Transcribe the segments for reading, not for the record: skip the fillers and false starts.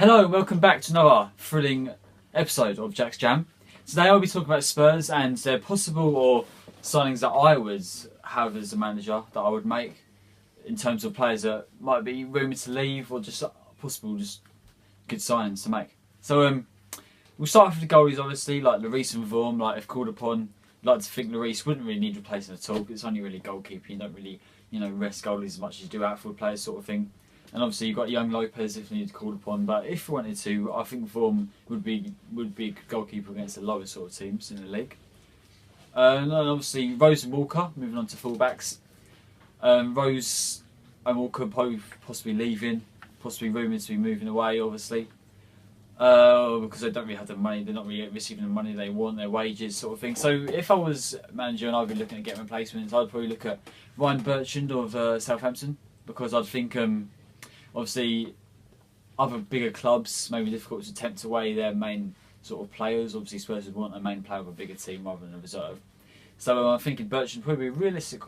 Hello and welcome back to another thrilling episode of Jack's Jam. Today I'll be talking about Spurs and their possible or signings that I would have as a manager that I would make in terms of players that might be rumoured to leave or just possible just good signings to make. So we'll start off with the goalies, obviously, like Lloris and Vorm. Like if called upon, I'd like to think Lloris wouldn't really need replacing at all. It's only really goalkeeper. You don't really rest goalies as much as you do outfield players, sort of thing. And obviously you've got young Lopez if needed called upon, but if you wanted to, I think Vorm would be a good goalkeeper against the lower sort of teams in the league. And then obviously Rose and Walker, moving on to fullbacks. Rose and Walker both possibly leaving, possibly rumoured to be moving away, obviously. Because they don't really have the money, they're not really receiving the money they want, their wages sort of thing. So if I was manager and I'd be looking at getting replacements, I'd probably look at Ryan Bertrand of Southampton, because I'd think obviously other bigger clubs may be difficult to tempt away their main sort of players. Obviously Spurs would want a main player of a bigger team rather than a reserve. So I'm thinking Bertrand probably be a realistic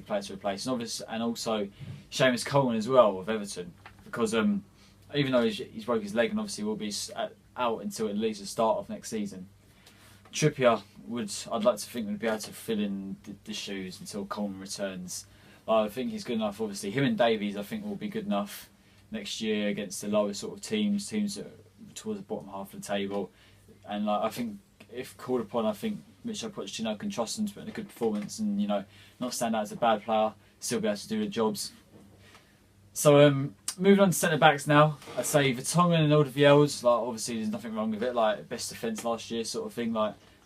player to replace, and also Seamus Coleman as well of Everton, because even though he's broke his leg and obviously will be out until at least the start of next season, Trippier I'd like to think would be able to fill in the shoes until Coleman returns. I think he's good enough. Obviously, him and Davies I think will be good enough next year against the lower sort of teams that are towards the bottom half of the table. And I think if called upon, I think Michel Pochettino can trust them to put in a good performance and not stand out as a bad player, still be able to do the jobs. So moving on to centre backs now, I'd say Vertonghen and Alderweireld. Obviously there's nothing wrong with it. Best defence last year sort of thing.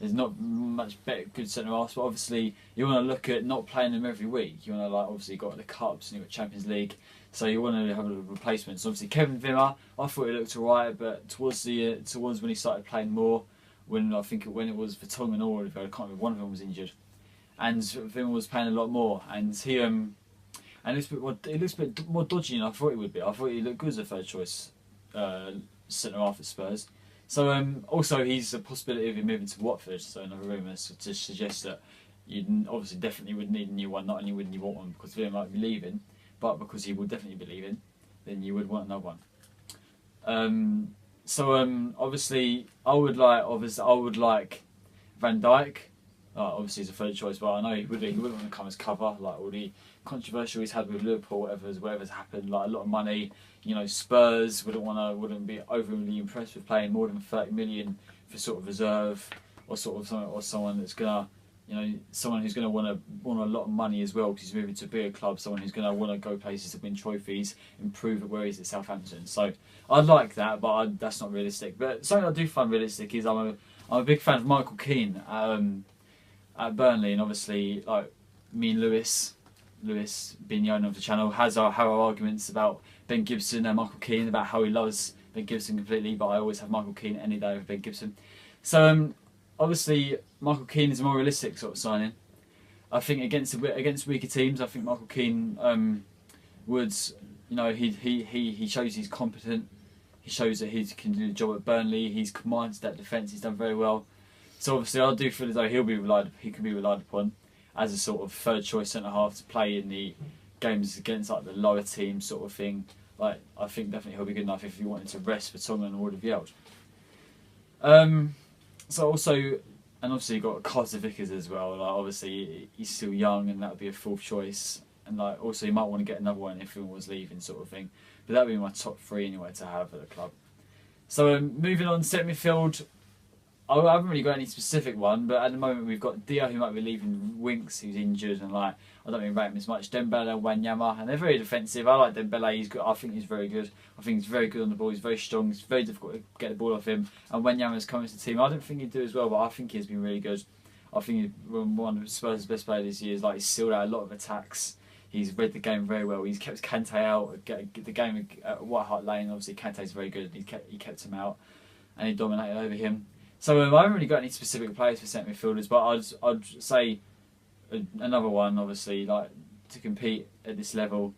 There's not much better good centre halves, but obviously you want to look at not playing them every week. You want to obviously you've got the cups and you've got Champions League, so you want to have a replacement. So obviously Kevin Wimmer, I thought he looked alright, but towards when he started playing more, when it was Vertonghen or Alderweireld, I can't remember, one of them was injured, and Wimmer was playing a lot more, and he it looks a bit more dodgy than I thought he would be. I thought he looked good as a third choice centre half at Spurs. So also he's a possibility of him moving to Watford. So another rumour to suggest that you obviously definitely would need a new one. Not only wouldn't you want one because Villa might be leaving, but because he will definitely be leaving, then you would want another one. Obviously I would like Van Dijk. Obviously he's a third choice, but I know he wouldn't want to come as cover. All the controversial he's had with Liverpool, whatever's happened, a lot of money. Spurs wouldn't be overly impressed with paying more than 30 million for sort of reserve or someone that's gonna, someone who's gonna want a lot of money as well because he's moving to a bigger club. Someone who's gonna want to go places to win trophies, improve at where he's at Southampton. So I'd like that, but that's not realistic. But something I do find realistic is I'm a big fan of Michael Keane at Burnley, and obviously me and Lewis being the owner of the channel, have our arguments about Ben Gibson and Michael Keane, about how he loves Ben Gibson completely, but I always have Michael Keane any day over Ben Gibson. So obviously Michael Keane is a more realistic sort of signing. I think against weaker teams, I think Michael Keane would, he shows he's competent. He shows that he can do the job at Burnley. He's commanded that defence. He's done very well. So obviously I do feel as though he can be relied upon as a sort of third choice centre half to play in the games against the lower teams sort of thing. I think definitely he'll be good enough if you wanted to rest Vertonghen or Alderweireld. Obviously you've got Carter Vickers as well. Obviously he's still young and that would be a fourth choice. And also you might want to get another one if he was leaving sort of thing. But that would be my top three anyway to have at the club. So moving on, centre midfield. I haven't really got any specific one, but at the moment we've got Dio who might be leaving, Winks who's injured, and I don't really rate him as much. Dembele, Wanyama, and they're very defensive. I like Dembele. He's good. I think he's very good. I think he's very good on the ball. He's very strong. It's very difficult to get the ball off him. And Wanyama's coming to the team. I don't think he'd do as well, but I think he's been really good. I think he's one of Spurs' best players this year. He's sealed out a lot of attacks. He's read the game very well. He's kept Kante out. Get the game at White Hart Lane. Obviously Kante's very good. He kept him out, and he dominated over him. So I haven't really got any specific players for centre midfielders, but I'd say another one, obviously, to compete at this level.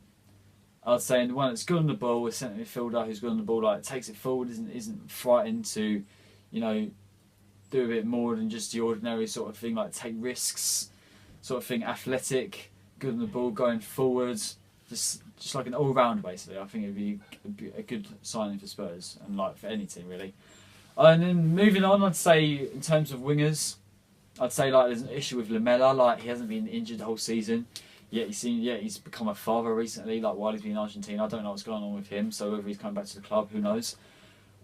I'd say the one that's good on the ball, a centre midfielder who's good on the ball, takes it forward, isn't frightened to, do a bit more than just the ordinary sort of thing, take risks, sort of thing, athletic, good on the ball, going forwards, just just like an all-round basically. I think it'd be a good signing for Spurs and like for any team really. And then moving on, I'd say in terms of wingers, I'd say like there's an issue with Lamela. Like he hasn't been injured the whole season. Yet he's become a father recently. Like while he's been in Argentina, I don't know what's going on with him. So whether he's coming back to the club, who knows?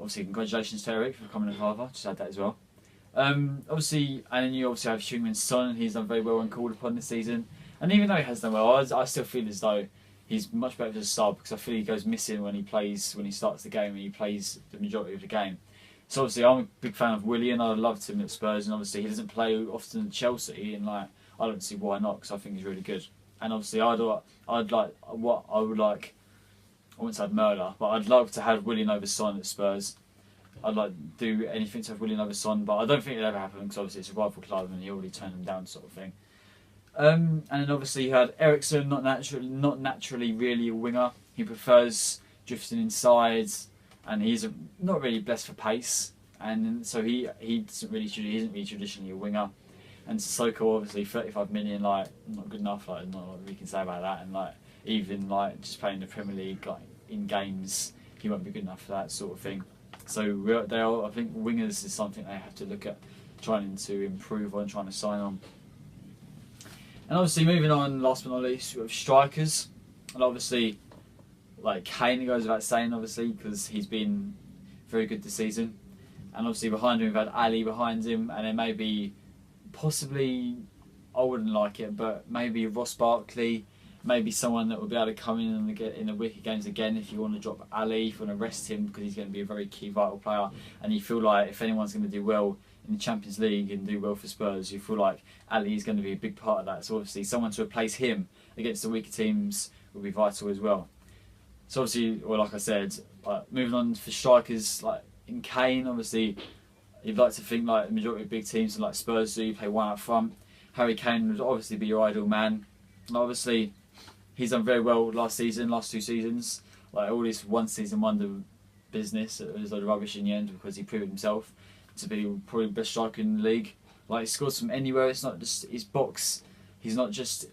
Obviously, congratulations to Eric for becoming a father. Just add that as well. Obviously, and then you obviously have Heung-min Son. He's done very well when called upon this season. And even though he has done well, I still feel as though he's much better as a sub because I feel he goes missing when he starts the game and he plays the majority of the game. So obviously, I'm a big fan of Willian. I loved him at Spurs, and obviously he doesn't play often at Chelsea, and like I don't see why not because I think he's really good. And obviously, I wouldn't say I'd murder, but I'd love to have Willian over Son at Spurs. I'd like to do anything to have Willian over Son, but I don't think it'll ever happen because obviously it's a rival club and he already turned them down, sort of thing. And then obviously you had Eriksen, not naturally really a winger. He prefers drifting inside, and he's not really blessed for pace, and so he isn't really traditionally a winger. And Sissoko, obviously 35 million, like not good enough. Like not what we can say about that. And like even like just playing the Premier League like in games, he won't be good enough for that sort of thing. So I think wingers is something they have to look at trying to improve on, trying to sign on. And obviously moving on, last but not least, we have strikers. And obviously, like Kane, it goes without saying, obviously, because he's been very good this season. And obviously behind him, we've had Ali behind him, and then maybe possibly, I wouldn't like it, but maybe Ross Barkley, maybe someone that will be able to come in and get in the wicket games again if you want to drop Ali, if you want to rest him because he's going to be a very key vital player, and you feel like if anyone's going to do well in the Champions League and do well for Spurs, you feel like Ali is going to be a big part of that. So obviously someone to replace him against the weaker teams will be vital as well. So obviously, well, like I said, moving on for strikers, like in Kane, obviously you'd like to think like the majority of big teams and like Spurs do, you play one up front. Harry Kane would obviously be your ideal man. And obviously he's done very well last two seasons. Like all this one season wonder business, it was like rubbish in the end because he proved himself to be probably the best striker in the league. Like he scores from anywhere. It's not just his box. He's not just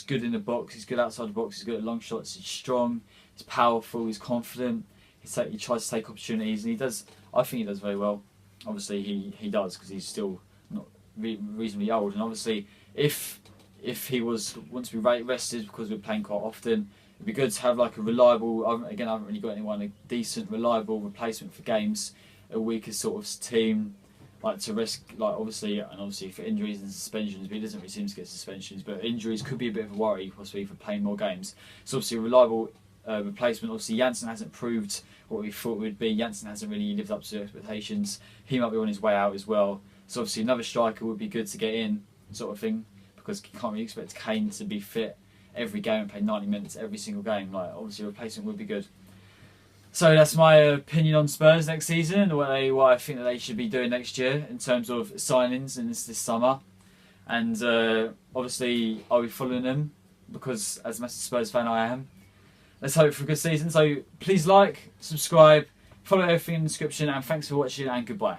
good in the box. He's good outside the box. He's good at long shots. He's strong. He's powerful. He's confident. He tries to take opportunities, and he does. I think he does very well. Obviously, he does because he's still not reasonably old. And obviously, if he wants to be rested because we're playing quite often, it'd be good to have like a reliable. Again, I haven't really got anyone a decent, reliable replacement for games. A weaker sort of team, like to risk, like obviously for injuries and suspensions, but he doesn't really seem to get suspensions. But injuries could be a bit of a worry, possibly for playing more games. So obviously a reliable replacement. Obviously Janssen hasn't proved what we thought it would be. Janssen hasn't really lived up to the expectations. He might be on his way out as well. So obviously another striker would be good to get in, sort of thing, because you can't really expect Kane to be fit every game and play 90 minutes every single game. Like obviously a replacement would be good. So that's my opinion on Spurs next season and what I think that they should be doing next year in terms of signings in this summer. And obviously I'll be following them because as a massive Spurs fan I am. Let's hope for a good season. So please like, subscribe, follow everything in the description, and thanks for watching and goodbye.